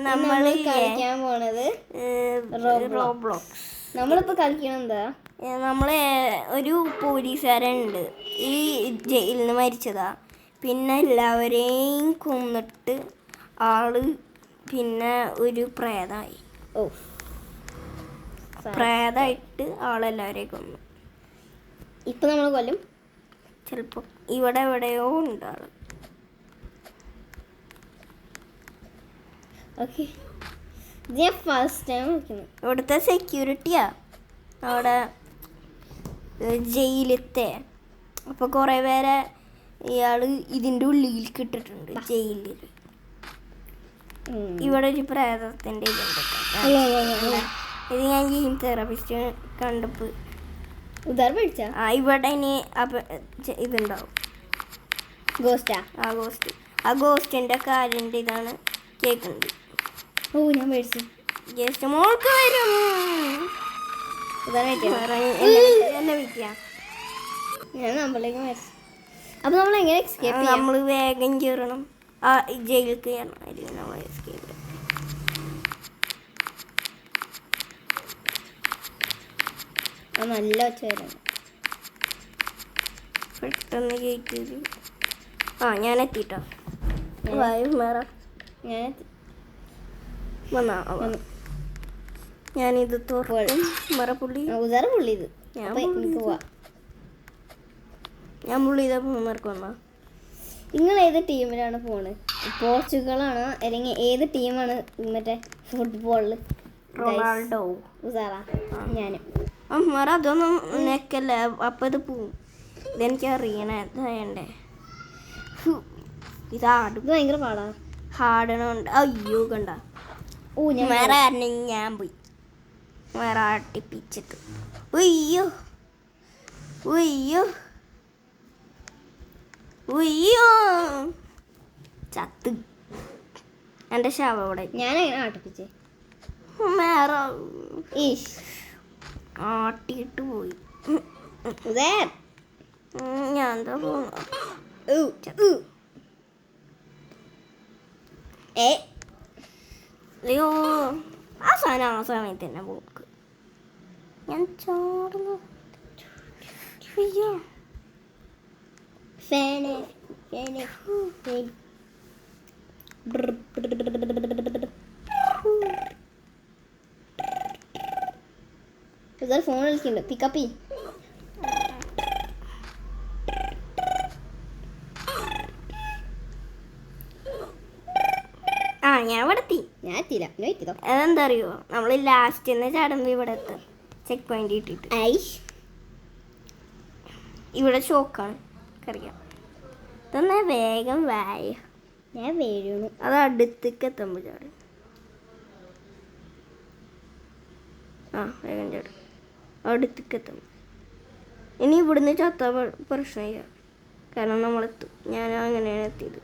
നമ്മൾ കളിക്കാൻ പോണത് റോബ്ലോക്സ്. നമ്മളിപ്പോ കളിക്കണ എന്താ, നമ്മള് ഒരു പോലീസുകാരുണ്ട്, ഈ ജയിലിൽ നിന്ന് മരിച്ചതാ. പിന്നെ എല്ലാവരെയും കൊന്നിട്ട് ആള് പിന്നെ ഒരു പ്രേതമായി. പ്രേതമായിട്ട് ആളെല്ലാവരെയും കൊന്നു. ഇപ്പൊ നമ്മൾ കൊല്ലും ചിലപ്പോ. ഇവിടെ എവിടെയോ ഉണ്ട് ആള്. ഓക്കെ, ഞാൻ ഫസ്റ്റ് ടൈം വിളിക്കുന്നു. ഇവിടുത്തെ സെക്യൂരിറ്റിയാ അവിടെ ജയിലത്തെ. അപ്പോൾ കുറേ പേരെ ഇയാൾ ഇതിൻ്റെ ഉള്ളിൽ കിട്ടിട്ടുണ്ട് ജയിലിൽ. ഇവിടെ ഒരു പ്രേതത്തിൻ്റെ ഇതുണ്ട്. ഇത് ഞാൻ ഗെയിം തെറാപ്പിസ്റ്റ് കണ്ടപ്പോൾ പഠിച്ച ഇവിടെ ഇനി ഇതുണ്ടാവും. ഗോസ്റ്റാ? ആ ഗോസ്റ്റിൻ്റെ കാലിൻ്റെ ഇതാണ് കേൾക്കുന്നത്. ഞാൻ മേടിച്ചു. ജസ്റ്റ് മോൾക്ക് വരും. ഞാൻ നമ്മളിലേക്ക് മേടിച്ചു. അപ്പൊ നമ്മൾ എങ്ങനെ എസ്കേപ്പ് ചെയ്യാം? നമ്മൾ വേഗം കയറണം, ആ ജയിലിൽ കയറണം. നമ്മൾ എസ്കേപ്പ് നല്ല ഒച്ച വരുന്നു. പെട്ടെന്ന് കയറ്റി. ഞാൻ എത്തിട്ടോ. ഞാനിത് തുറപ്പുള്ളി ഇത് ഞാൻ പുള്ളി ഇതേക്ക് വന്നാ. നിങ്ങൾ ഏത് ടീമിലാണ് പോണ്? പോർച്ചുഗലാണോ അല്ലെങ്കിൽ ഏത് ടീമാണ് മറ്റേ ഫുട്ബോളിൽ? റൊണാൾഡോ. ഞാനും. അതൊന്നും നെക്കല്ലേ, അപ്പം ഇത് പോവും. ഇതെനിക്ക് അറിയണേ ഇതായണ്ടേ. ഇത് ഭയങ്കര പാടാ. ഹാർഡനുണ്ട്. അയ്യോ കണ്ട. വേറെ ആരെങ്കിലും ഞാൻ പോയി വേറെ ആട്ടിപ്പിച്ചിട്ട്. ഉയ്യോ ഉയ്യോ ഉയ്യോ ചത്ത്. എൻ്റെ ശവം അവിടെ. ഞാനെങ്ങനെ ആട്ടിപ്പിച്ചേ? വേറെ ആട്ടിയിട്ട് പോയി. ഞാൻ എന്താ പോന്നു. അയ്യോ ആ സമയത്ത് തന്നെ പോക്ക്. ഞാൻ ചോർന്നു. അയ്യോ ഫോൺ വിളിക്കുന്നുണ്ട്. പിക്കപ്പ്. ഞാൻ ഇവിടെ എത്തി. ഞാൻ എത്തിയില്ല. അതെന്താ അറിയോ, നമ്മൾ ലാസ്റ്റ് ചടമ്പ് ഇവിടെ എത്തും. ചെക്ക് പോയിന്റ് ഇട്ടിട്ട് ഇവിടെ ഷോക്കാണ് അറിയാം. ഇതൊന്ന് വേഗം വായ. ഞാൻ വീഴുന്നു. അത് അടുത്തേക്ക് എത്തുമ്പോൾ ചാടും. വേഗം ചാടും അടുത്തേക്ക് എത്തുമ്പോൾ. ഇനി ഇവിടുന്ന് ചത്ത പ്രശ്നമില്ല, കാരണം നമ്മളെത്തും. ഞാൻ അങ്ങനെയാണ് എത്തിയത്.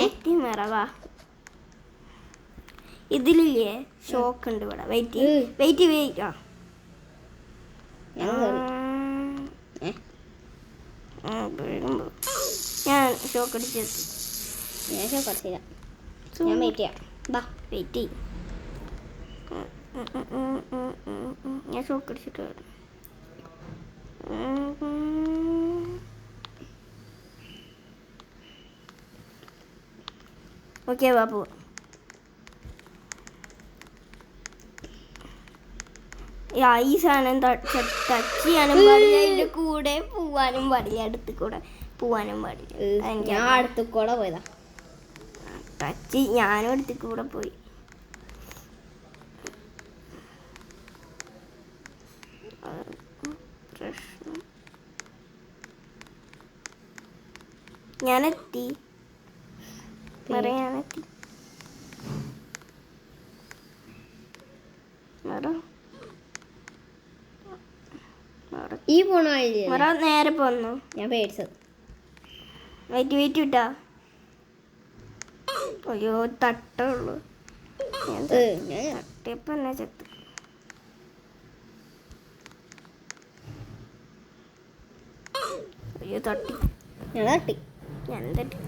എത്തി മറവാ. ഇതിലില്ലേ ഷോക്ക് ഉണ്ട് ഇവിടെ. വെയിറ്റ്. ഞാൻ ഷോക്ക് അടിച്ചെത്തി. ഞാൻ ഷോക്ക് അടിച്ചില്ല. ഞാൻ വെയിറ്റ് ചെയ്യാം. വെയിറ്റ് ചെയ്യും. ഞാൻ ഷോക്ക് അടിച്ചിട്ട് വരാം. ഓക്കെ ബാപ്പു. ഈ സാധനം ടച്ച് ചെയ്യാനും പാടില്ല, അതിൻ്റെ കൂടെ പോവാനും പാടില്ല, അടുത്ത് കൂടെ പോവാനും പാടില്ല. ഞാൻ അടുത്ത് കൂടെ പോയതാ. ടച്ച് ഞാനും അടുത്ത് കൂടെ പോയി. പ്രശ്നം ഞാനെത്തി. ഞാനെത്തി. ഈ പോണ വഴി നേരെ പോന്നു. ഞാൻ പേടിച്ചത്. വെയിറ്റ് വിട്ടാ. അയ്യോ തട്ടുള്ളൂ. തട്ടിയപ്പോ എന്നെ ചത്ത്. അയ്യോ തട്ടി. ഞാൻ തട്ടി.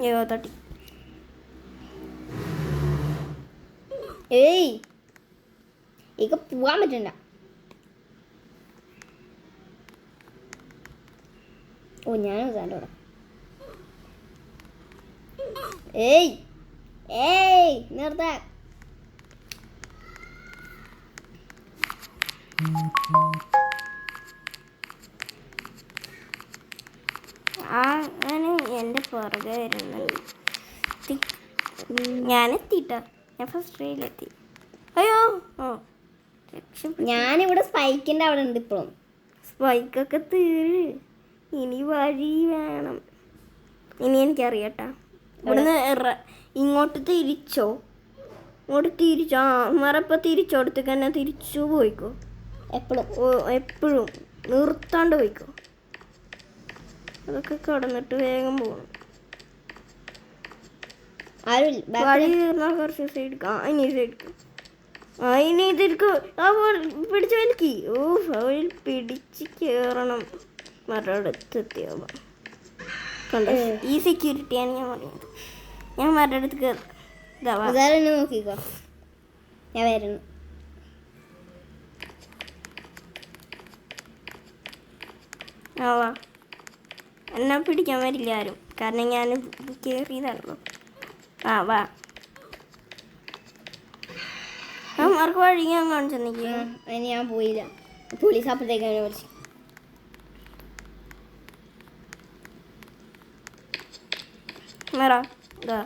അയ്യോ തട്ടി. ഏയ് ഇക്ക് പോവാൻ പറ്റണ്ട. ഓ ഞാനും ഇതാണ്ട് ഇവിടെ. ഏയ് ഏയ് നിർത്താ. അങ്ങനെ എൻ്റെ പുറകെ വരുന്നുണ്ട്. ഞാനെത്തിട്ടോ, ഞാൻ ഫസ്റ്റ് റെയിലെത്തി. അയ്യോ ഓ രക്ഷപ്പെട്ടു. ഞാനിവിടെ സ്പൈക്കിൻ്റെ അവിടെ ഉണ്ട് ഇപ്പോഴും. സ്പൈക്കൊക്കെ തീര്, ഇനി വഴി വേണം. ഇനി എനിക്കറിയട്ടാ. ഇവിടുന്ന് ഇങ്ങോട്ട് തിരിച്ചോ, ഇങ്ങോട്ട് തിരിച്ചോ. മറപ്പം തിരിച്ചോടത്തേക്ക് തന്നെ തിരിച്ചു പോയിക്കോ. എപ്പോഴും നിർത്താണ്ട് പോയിക്കോ. അതൊക്കെ കടന്നിട്ട് വേഗം പോകണം. വഴി കയറുന്ന കുറച്ച് സൈഡിക്കാം. ഇനി സൈഡിക്കും. ഇനി ഇതിരിക്കും. പിടിച്ചു വലിക്ക്. ഓ അവയിൽ പിടിച്ച് കയറണം. മരടുത്തെത്തിയാവുക കണ്ടോ. ഈ സെക്യൂരിറ്റിയാണ് ഞാൻ പറയുന്നത്. ഞാൻ മരടുത്ത് കയറി നോക്കിക്കോ. ഞാൻ വരുന്നു. ആവാ എന്നെ പിടിക്കാൻ വരില്ല ആരും, കാരണം ഞാൻ കയറിയതാണല്ലോ. ആ വാ, അവർക്ക് വഴി ഞാൻ കാണിച്ചെന്നിക്ക്. അതിന് ഞാൻ പോയില്ല. പോലീസ് അപ്പോഴത്തേക്ക് അവനെ വിളിച്ചു. മേറ ഇതാ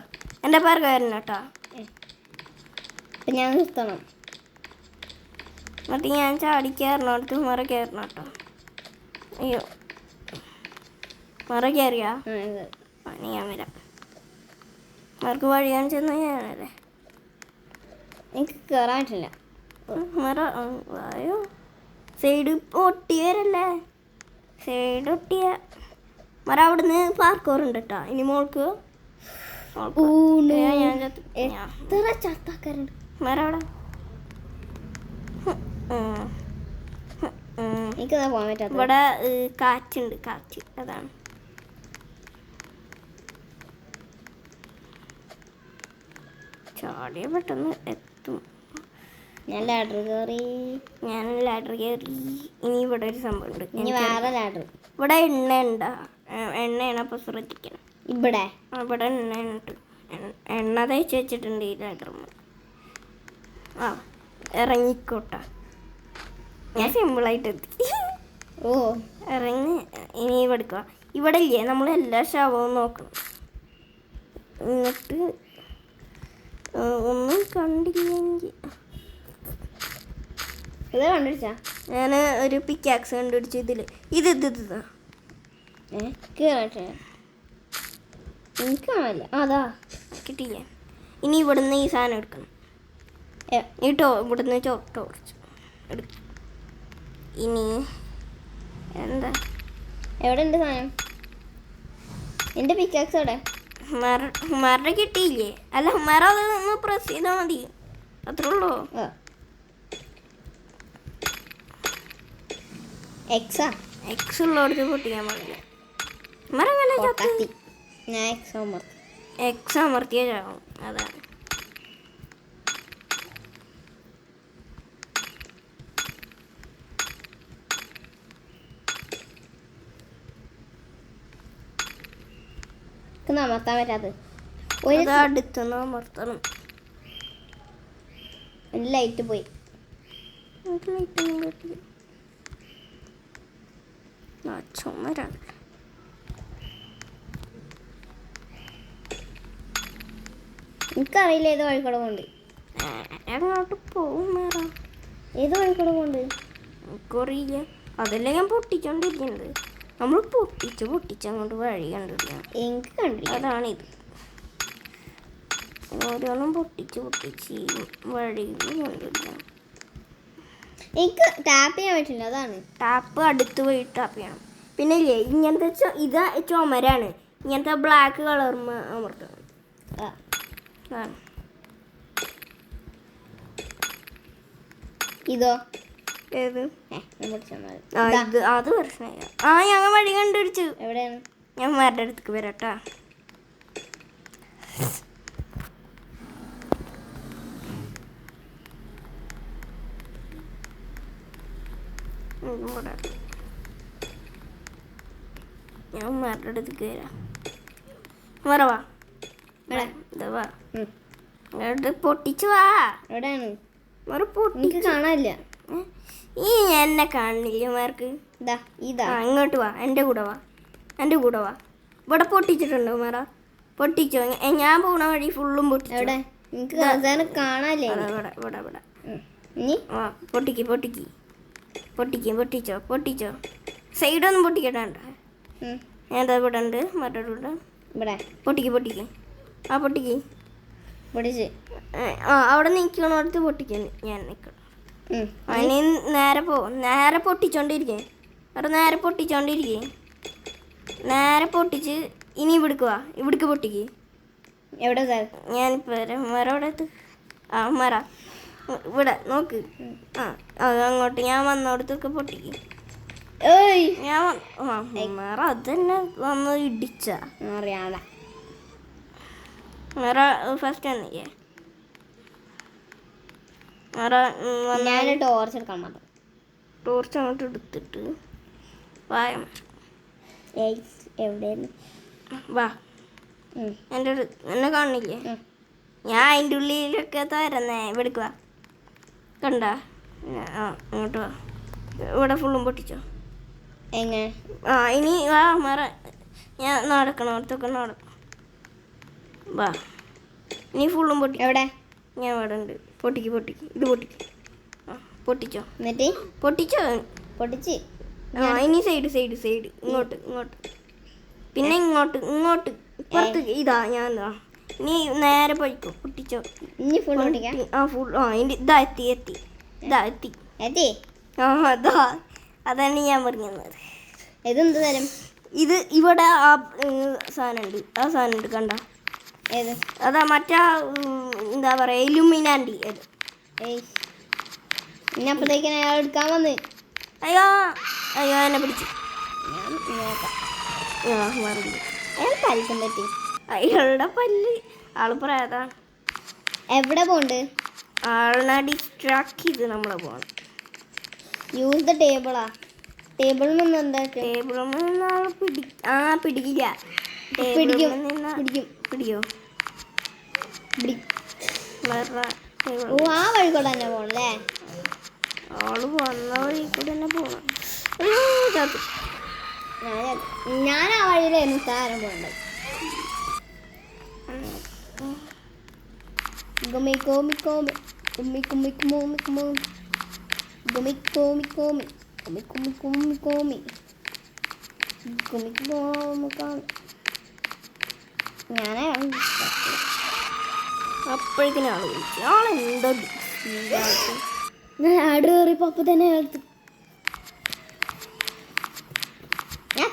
എൻ്റെ പേര് കയറണം കേട്ടോ. അപ്പം ഞാൻ നിർത്തണം. എന്നിട്ട് ഞാൻ ചാടി കയറണടുത്ത് മറ കയറണം കേട്ടോ. അയ്യോ മറ കയറിയാ പണി ഞാൻ വരാം. മറക്ക് വഴി കാണിച്ചെന്ന് ഞാനല്ലേ. എനിക്ക് കയറാൻ പറ്റില്ല. മറ വായോ, സൈഡ് ഒട്ടിയവരല്ലേ, സൈഡ് ഒട്ടിയ മറ. അവിടുന്ന് പാർക്കോറുണ്ട് കേട്ടോ. ഇനി മോൾക്ക് എത്ര ചത്താക്കാരുണ്ട് മറ അവിടെ. എനിക്കതാ പോകാൻ പറ്റാത്ത. ഇവിടെ കാറ്റുണ്ട്, കാറ്റ്. അതാണ് ചാടിയ പെട്ടെന്ന് എത്തും. ഞാൻ ലാഡർ കയറി. ഇനി ഇവിടെ ഒരു സംഭവം ഉണ്ട്. ഇനി വേറെ ലാഡർ. ഇവിടെ എണ്ണ ഉണ്ടാ, എണ്ണയാണ്. അപ്പോൾ ശ്രദ്ധിക്കണം. ഇവിടെ എണ്ണ എണ്ണ തേച്ച് വെച്ചിട്ടുണ്ട് ഈ ലാഡർമ്മ. ആ ഇറങ്ങിക്കോട്ടെ. ഞാൻ സിമ്പിളായിട്ട് എത്തി. ഓ ഇറങ്ങി. ഇനി എടുക്കുക. ഇവിടെ ഇല്ലേ, നമ്മൾ എല്ലാ ശവവും നോക്കണം. എന്നിട്ട് ഒന്നും കണ്ടില്ലെങ്കിൽ ഇത് കണ്ടുപിടിച്ചാ. ഞാൻ ഒരു പിക്കാക്സ് കണ്ടുപിടിച്ചു. ഇത് കേറട്ടെ. എനിക്ക് കാണില്ല. അതാ കിട്ടിയില്ലേ. ഇനി ഇവിടുന്ന് ഈ സാധനം എടുക്കണം. ഇവിടുന്ന് ടോർച്ച് എടുക്കും. ഇനി എന്താ എവിടെ ഉണ്ട് സാധനം? എൻ്റെ പിക്കാക്സ് എവിടെ? മര കിട്ടിയില്ലേ? അല്ല മര അതൊന്ന് പ്രസ് ചെയ്താൽ മതി, അത്രേ ഉള്ളൂ. എക്സ് ഉള്ളടത്ത് പൊട്ടിക്കാൻ പാടില്ല. മരം അങ്ങനെ ഞാൻ എക്സ് അമർത്തിയ ചാവും. അതാണ്. അമർത്താൻ പറ്റാത്തത്. അടുത്തൊന്ന് അമർത്തണം. എൻ്റെ ലൈറ്റ് പോയി. ചുമരാണ്. എനിക്കറിയില്ല ഏത് വഴിക്കൂടെ കൊണ്ട്. അങ്ങോട്ട് പോകും. ഏത് വഴിക്കൂടെ കൊണ്ട് എനിക്കറിയില്ല. അതല്ലേ ഞാൻ പൊട്ടിച്ചോണ്ടിരിക്കുന്നത്. നമ്മൾ പൊട്ടിച്ച് അങ്ങോട്ട് വഴി കണ്ടില്ല. എനിക്ക് കണ്ടില്ല. അതാണിത്. ഓരോന്നും പൊട്ടിച്ച് വഴി കണ്ടില്ല. എനിക്ക് ടാപ്പ് ചെയ്യാൻ പറ്റില്ല. അതാണ്. ടാപ്പ് അടുത്ത് പോയി ടാപ്പ് ചെയ്യണം. പിന്നെ ഇല്ലേ, ഇങ്ങനത്തെ ഇത് ചുമരാണ്. ഇങ്ങനത്തെ ബ്ലാക്ക് കളറും അമർത്തണം. ഇതോ? ഏത്? അത് പ്രശ്നമില്ല. ഞങ്ങൾ വഴി കണ്ടുപിടിച്ചു. എവിടെയാണ്? ഞാൻ മരുടെ അടുത്തേക്ക് വരാട്ടാ. ഇവിടെ ഞാൻ ഉമ്മാരുടെ അടുത്തേക്ക് വരാം. വരവാ ഇതാ വാ. എന്നിട്ട് പൊട്ടിച്ചു വാ. എവിടെയാണ്? വേറെ പൊട്ടി എനിക്ക് കാണാനില്ല. ഈ എന്നെ കാണില്ല മാർക്ക്. ഇതാ ഇതാ. ഇങ്ങോട്ട് വാ, എൻ്റെ കൂടെ വാ, എൻ്റെ കൂടെ വാ. ഇവിടെ പൊട്ടിച്ചിട്ടുണ്ടോ മാറ? പൊട്ടിച്ചോ? ഞാൻ പോണ വഴി ഫുള്ളും പൊട്ടിച്ചു. എവിടെ? എനിക്ക് അവസാനം കാണാനില്ലേ? ഇവിടെ ഇവിടെ ഇവിടെ. ഇനി ആ പൊട്ടിക്ക് പൊട്ടിക്ക് പൊട്ടിക്ക് പൊട്ടിച്ചോ പൊട്ടിച്ചോ. സൈഡൊന്നും പൊട്ടിക്കണ്ട. ഞാൻ ഇവിടെ ഉണ്ട് മറ്റൊരു ഇവിടെ. പൊട്ടിക്ക് പൊട്ടിക്ക്. ആ പൊട്ടിക്ക് പൊട്ടിച്ച്. അവിടെ നിൽക്കണോടത്ത് പൊട്ടിക്കാൻ ഞാൻ നിൽക്കണം. അതിന് നേരെ പൊട്ടിച്ചോണ്ടിരിക്കേ. അവിടെ നേരെ പൊട്ടിച്ചോണ്ടിരിക്കേ. നേരെ പൊട്ടിച്ച് ഇനി ഇവിടേക്ക് പൊട്ടിക്ക്. എവിടെ സാർ? ഞാനിപ്പോൾ വരാം. മരം അവിടെ എത്ത്. മര ഇവിടെ നോക്ക്. അങ്ങോട്ട് ഞാൻ വന്നോടത്തൊക്കെ പൊട്ടിക്ക്. ഞാൻ മര അത് തന്നെ വന്ന് ഇടിച്ച അറിയാതെ. മര ഫസ്റ്റ് വന്നില്ലേ? ഞാൻ ടോർച്ച് എടുക്കാൻ മാത്രം. ടോർച്ച് അങ്ങോട്ട് എടുത്തിട്ട് വായ എവിടെയാണ്? വാ. എൻ്റെ എന്നെ കാണില്ലേ? ഞാൻ അതിൻ്റെ ഉള്ളിലൊക്കെ തരുന്നേ. ഇവിടേക്ക് വാ. കണ്ട? അങ്ങോട്ട് വാ. ഇവിടെ ഫുള്ളും പൊട്ടിച്ചോ. എങ്ങനെ? ഇനി വാ മറ. ഞാൻ നടക്കണം. അടുത്തൊക്കെ നടക്കണം. വാ. ഇനി ഫുള്ളും പൊട്ടി. എവിടെ? ഞാൻ ഇവിടെ ഉണ്ട്. പൊട്ടിക്ക് പൊട്ടിക്ക്. ഇത് പൊട്ടിക്ക്. പൊട്ടിച്ചോ. എന്നിട്ട് പൊട്ടിച്ചോ? പൊട്ടിച്ച്. ഇനി സൈഡ് ഇങ്ങോട്ട് പിന്നെ ഇങ്ങോട്ട് ഇപ്പുറത്ത്. ഇതാ ഞാൻ ഇനി നേരെ പോയിക്കോ. പൊട്ടിച്ചോ. ഇനി ഫുൾ പൊട്ടിക്കാം. ഫുൾ. ഇതാ എത്തി. അതാ അതാണ് ഞാൻ പറഞ്ഞത്. ഇതെന്ത് തരം? ഇത് ഇവിടെ ആ സാധനം ഉണ്ട് കണ്ട? ഏത്? അതാ മറ്റാ എന്താ പറയാ ഇലുമിനാണ്ടി. ഇനി അപ്പോഴത്തേക്കിന് അയാൾ എടുക്കാൻ വന്ന്. അയ്യോ എന്നെ പിടിച്ചു. അയാൾ പല്ലും പറ്റി. അയാളുടെ പല്ല്. ആള് പ്രേതാണ്. എവിടെ പോണ്ട്? ആളിനെ ഡിസ്ട്രാക്ട് ചെയ്ത് നമ്മളെ പോകണം. യൂസ് ദ ടേബിളാ. ടേബിളിൽ നിന്ന് എന്താ? ടേബിളിൽ നിന്ന് ആള് പിടിക്കില്ല. പിടിക്കോ? ഓ ആ വഴി കൂടെ തന്നെ പോണല്ലേ? ആള് വന്ന വഴി കൂടെ തന്നെ പോണം. ഞാൻ ആ വഴിയിലായിരുന്നു സാധനം പോകേണ്ടത്. അപ്പോഴേക്കിനും ആള് വിളിച്ചു. ആളെന്തോ ഞാൻ ആട് കയറിയപ്പോൾ അപ്പം തന്നെ എടുത്തു. ഞാൻ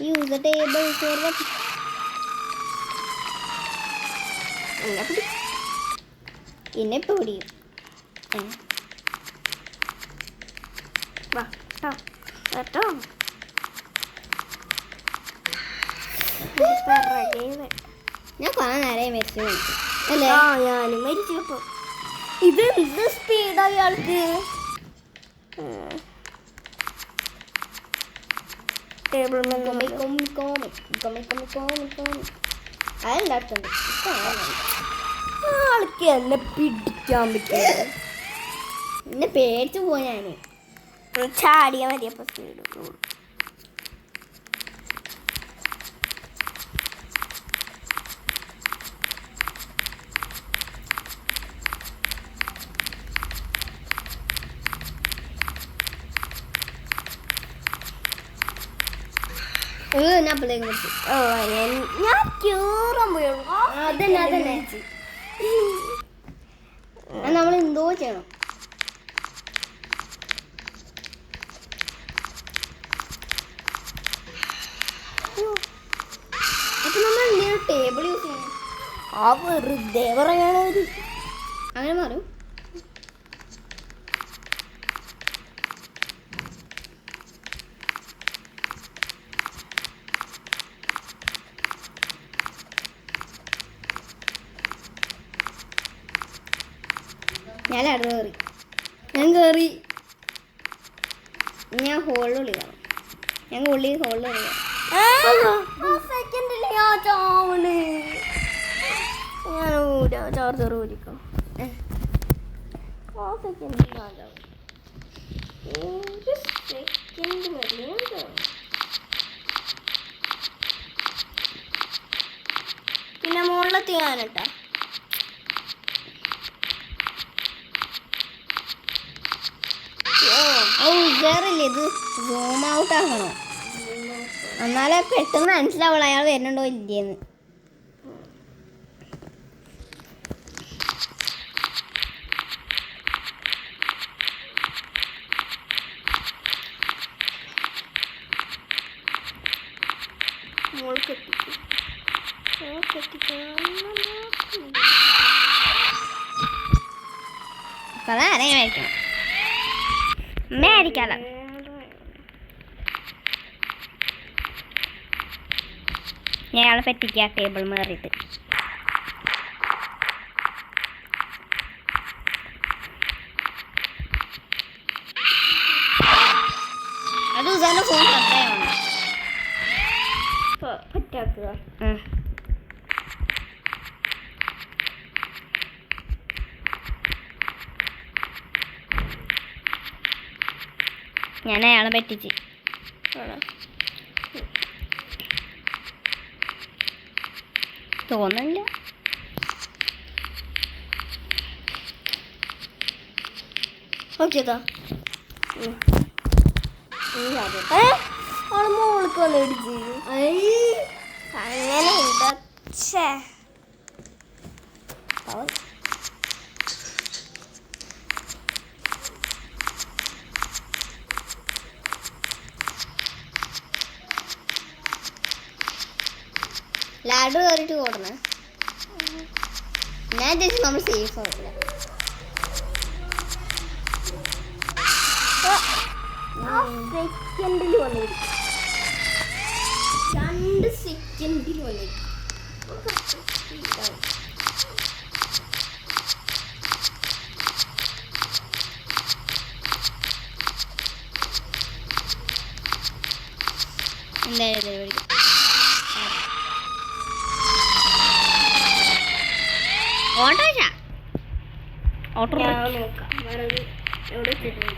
യൂസ് ദ ടേബിൾ ഫോർ എന്നെ പിടിയും. കേട്ടോ ഞാൻ കുറെ നേരം മരിച്ചു അല്ലേ? ഞാനും മരിച്ചപ്പോ. ഇത് എന്ത് സ്പീഡാ ഇയാൾക്ക്. ടേബിൾ അതെല്ലായിടത്തുണ്ട്. ആൾക്ക് എന്നെ പിടിക്കാൻ പറ്റില്ല. എന്നെ പേടിച്ചു പോയി. ഞാൻ ചാടിയാ മതി. അപ്പൊ സ്പീഡ് ഞാൻ അപ്പോഴേക്കും വിളിച്ചു. ഞാൻ ക്യൂറാൻ പോയുള്ളൂ. അതന്നെ നമ്മൾ എന്തോ ചെയ്യണം. അപ്പൊ നമ്മൾ എന്തിനാ ടേബിൾ യൂസ് ചെയ്യണം? വെറുതെ പറയാനവര് അങ്ങനെ മാറും. ഞാൻ ലാഡർ കയറി. ഞാൻ കയറി. ഞാൻ ഹോളിൽ വിളിക്കണം. ഞാൻ ഹോളിൽ വിളിക്കണം. സെക്കൻഡിൽ ഞാൻ ചാർജർ ഊരിക്കാം. ആ സെക്കൻഡിൽ ഞാൻ ചാവും. ഒരു സെക്കൻഡ് മതി. ഞാൻ ചാവും. പിന്നെ മുകളിലെത്തി ഞാനിട്ടാ. വേറില്ലേ ഇത് സൂം ഔട്ട് ആക്കണോ? എന്നാലേ പെട്ടെന്ന് മനസ്സിലാവുള്ളൂ അയാൾ വരുന്നുണ്ടോ ഇല്ലേന്ന്. കഥ ആരെങ്കിലും ആയിരിക്കണം. അമ്മയായിരിക്കാലോ. ഞങ്ങളെ പറ്റിക്കുക ടേബിൾ മാറിയിട്ട്. അത് ഉദാഹരണ ഫോൺ കട്ടായാണ് പറ്റാക്കുക. ഞാൻ അയാളെ പറ്റിച്ച്. തോന്നില്ല. ഓക്കെതാ അവള് മോൾക്ക് വന്ന് ഇടിച്ച് അങ്ങനെ ഇതേ ലാഡർ കയറിയിട്ട് ഓടണേ. ഞാൻ വിചാരിച്ചു നമ്മൾ സേഫ് ആവില്ല. സെക്കൻഡിൽ വന്നിരിക്കും. 2 സെക്കൻഡിൽ വന്നിരിക്കും. എന്തായാലും ഓട്ടോ നോക്കാം. വേറെ എവിടെ വെച്ചിട്ടുണ്ട്.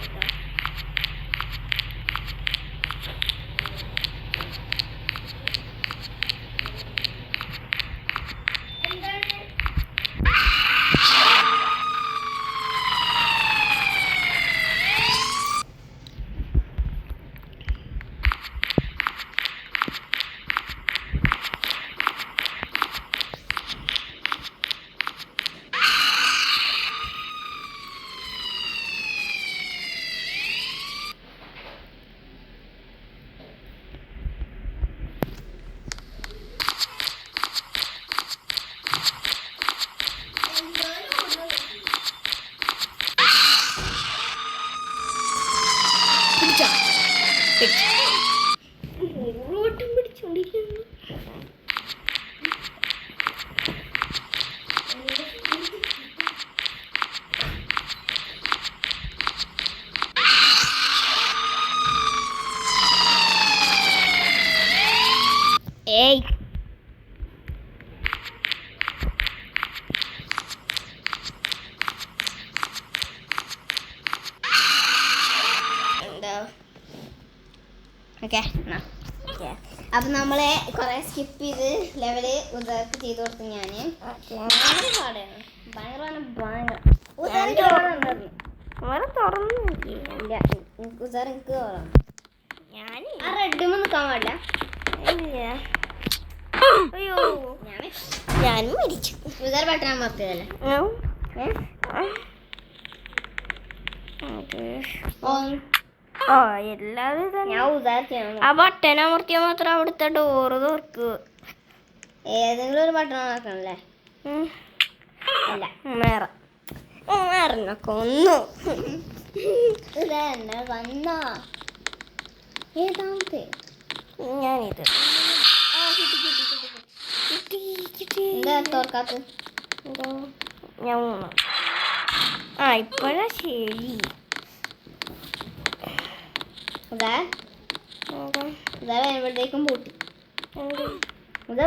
ഓട്ടം പിടിച്ചോണ്ടിരിക്കുന്നു. ഏയ് എന്താ ഓക്കെ. അപ്പം നമ്മൾ കുറേ സ്കിപ്പ് ചെയ്ത് ലെവല് ഉദാർക്ക് ചെയ്ത് കൊടുത്തു. ഞാൻ ഭയങ്കര പാടാണ്. തുറന്നില്ല. ഉദാർ എനിക്ക് കുറവാണ്. ഞാൻ ആ റെഡും നിൽക്കാൻ പാടില്ല. അയ്യോ ഞാനും മരിച്ചു. ഉദാർ ബട്ടൺ അമർത്തിയതല്ലേ? എല്ലാവരും ഞാൻ ഉദാർ ചെയ്യണം. ആ ബട്ടൺ അമർത്തിയാൽ മാത്രം അവിടുത്തെ ഡോറ് തുറക്കുക. ഏതെങ്കിലും ഒരു ബട്ടൺ അമർക്കണല്ലേ? അല്ല വേറെ കൊന്നു. ഇതന്നെ വന്നോ? ഏതാമത്തെ? ഞാനിത് എന്താ തുറക്കാത്ത? ഞാൻ ആ ഇപ്പോഴാ ശരി. ഇതാ എന്താ ഇതാ വരുമ്പോഴത്തേക്കും പൂട്ടി. എന്ത്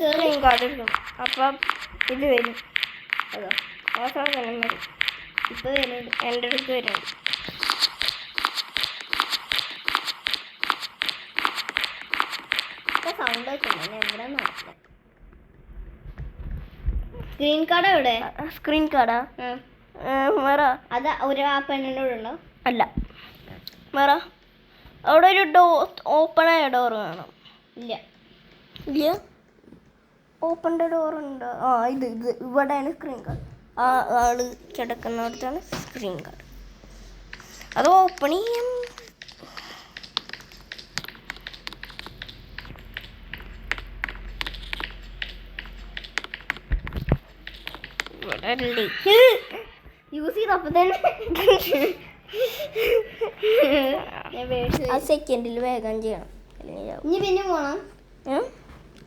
സ്ക്രീൻ കാർഡ് എടുക്കണം. അപ്പം ഇത് വരും. അതോ ആ സാധനം വരും. ഇപ്പൊ വരുന്നുണ്ട്. എൻ്റെ അടുത്ത് വരുന്നുണ്ട്. സൗണ്ട് വെക്കുന്നുണ്ട്. എവിടെ നോക്കില്ല. സ്ക്രീൻ കാർഡ് എവിടെ? സ്ക്രീൻ കാർഡാ വേറ അത് ഒരു ആ പെണ്ണിൻ്റെ കൂടെ ഉണ്ടോ? അല്ല വേറ അവിടെ ഒരു ഓപ്പണായ ഡോർ കാണാം. ഇല്ല ഇല്ല ഓപ്പണിൻ്റെ ഡോറുണ്ട്. ആ ഇത് ഇവിടെയാണ് സ്ക്രീൻ കാർഡ്. ആ ആള് കിടക്കുന്നിടത്താണ് സ്ക്രീൻ കാർഡ്. അത് ഓപ്പൺ ചെയ്യാം. ഇവിടെ യൂസ് ചെയ്തപ്പോ തന്നെ ആ സെക്കൻഡിൽ വേഗം ചെയ്യണം. ഇനി പിന്നെ പോണം.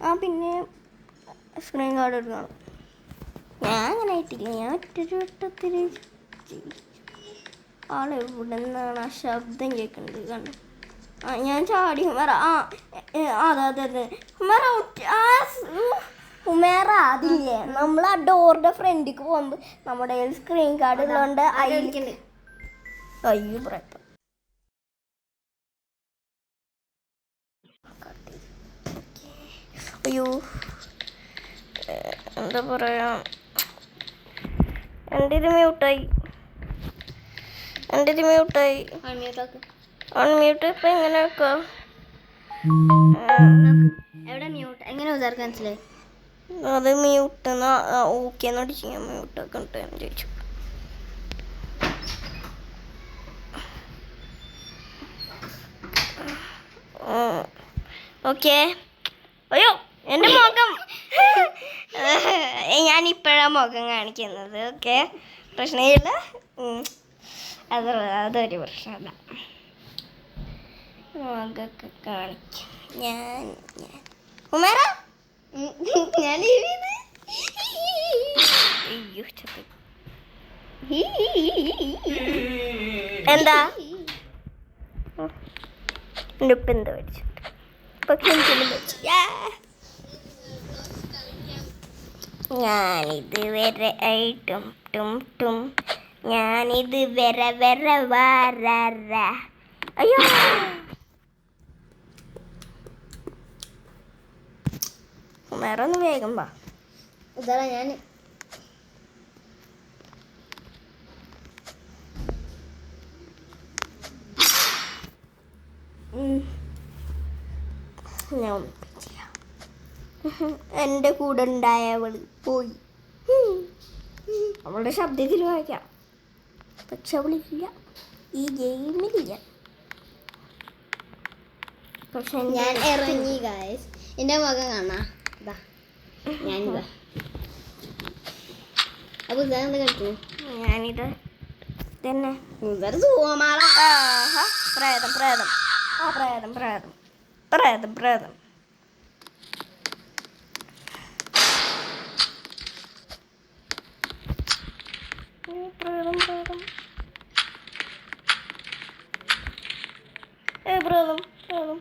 ആ പിന്നെ സ്ക്രീൻ കാർഡ് എടുക്കണം. ഞാൻ അങ്ങനെ ആയിട്ടില്ല. ഞാൻ ഒറ്റൊരു വട്ടത്തിൽ ആളെവിടെ നിന്നാണ് ആ ശബ്ദം കേൾക്കുന്നത് കണ്ടു. ആ ഞാൻ ചാടി ഉമേറ. ആ അതെ ഉമേറ ഉമേറ അതില്ലേ നമ്മൾ ആ ഡോറിന്റെ ഫ്രണ്ടിക്ക് പോകുമ്പോൾ നമ്മുടെ സ്ക്രീൻ കാർഡ് ഉള്ളതുകൊണ്ട് അയ്യോ പറയപ്പ അയ്യോ എന്താ പറയാ, എൻ്റെ ഇത് മ്യൂട്ടായി. അൺമ്യൂട്ട് ഇപ്പം എങ്ങനെ വെക്കാം? എവിടെ മ്യൂട്ട് എങ്ങനെ വിചാരിക്കാൻ മനസ്സിലായി? അത് മ്യൂട്ട് ഓക്കെ എന്നടിച്ച് ഞാൻ മ്യൂട്ടൊക്കെ ഉണ്ട് എന്ന് ചോദിച്ചു. ഓക്കെ. അയ്യോ എൻ്റെ മുഖം ഞാനിപ്പോഴാണ് മുഖം കാണിക്കുന്നത്. ഓക്കെ പ്രശ്നമില്ല. അതൊരു പ്രശ്നമല്ല. മുഖമൊക്കെ കാണിക്കാം. ഞാൻ ഉമേറ ഞാൻ അയ്യോ ചപ്പി എന്താ എൻ്റെ ഉപ്പ് എന്താ മേടിച്ചിട്ട് പക്ഷെ എനിക്കൊന്നും മേടിച്ചു. ഞാനിത് വരെ ഐറ്റും ടും ടും ഞാനിത് വരെ വാര. അയ്യോ വേറെ ഒന്ന് വേഗം വാ. ഇതാ ഞാൻ എൻ്റെ കൂടെ ഉണ്ടായവള് പോയി. അവളുടെ ശബ്ദത്തിൽ വായിക്കാം, പക്ഷെ അവളില്ല, ഈ ഗെയിമിലില്ല. പക്ഷെ ഞാൻ ഇറങ്ങി ഗായ്സ്. എൻ്റെ മുഖം കാണാ. ഇതാ ഞാനിതാ. അപ്പൊ ഇതാ എന്താ കളിക്കുന്നു? ഞാനിത് തന്നെ വെറുതെ പോവാമാള. പ്രേതം പ്രേതം ആ പ്രേതം പ്രേതം പ്രേതം പ്രേതം പ്രേതം പ്രേതം പ്രേതം പ്രേതം